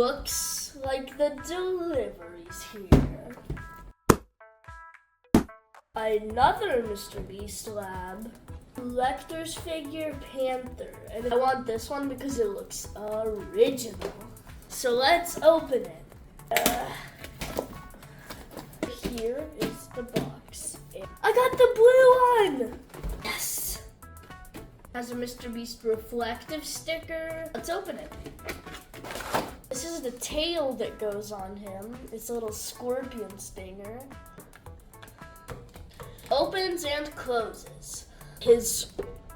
Looks like the delivery's here. Another MrBeastLab. Collector's figure Panther. And I want this one because it looks original. So let's open it. Here is the box. I got the blue one! Yes! Has a MrBeast reflective sticker. Let's open it. This is the tail that goes on him. It's a little scorpion stinger. Opens and closes. His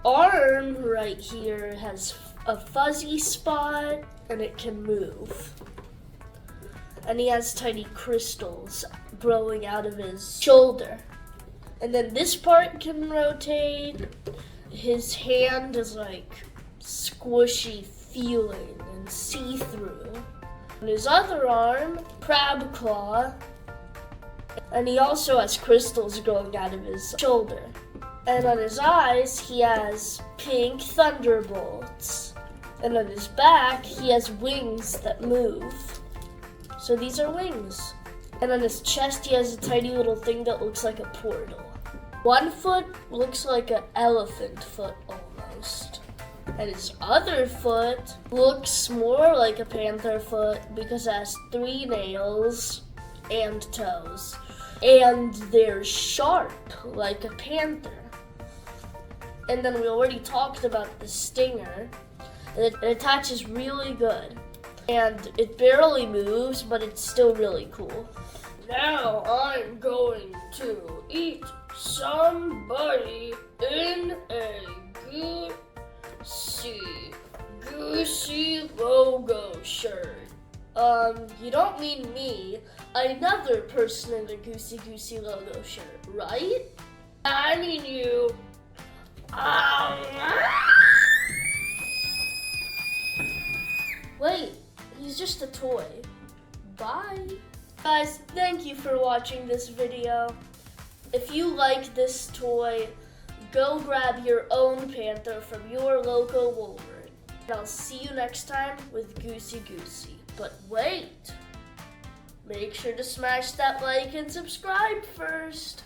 arm right here has a fuzzy spot and it can move. And he has tiny crystals growing out of his shoulder. And then this part can rotate. His hand is like squishy feeling and see-through. And his other arm, crab claw. And he also has crystals growing out of his shoulder. And on his eyes, he has pink thunderbolts. And on his back, he has wings that move. So these are wings. And on his chest, he has a tiny little thing that looks like a portal. One foot looks like an elephant foot almost. And his other foot looks more like a panther foot because it has 3 nails and toes. And they're sharp like a panther. And then we already talked about the stinger. It attaches really good. And it barely moves, but it's still really cool. Now I'm going to eat somebody in a Goosey logo shirt. You don't mean me, another person in the GoosieGoosie logo shirt, right? I mean you. Wait, he's just a toy. Bye. Guys, thank you for watching this video. If you like this toy, go grab your own Panther from your local Walmart. And I'll see you next time with GoosieGoosie. But wait, make sure to smash that like and subscribe first.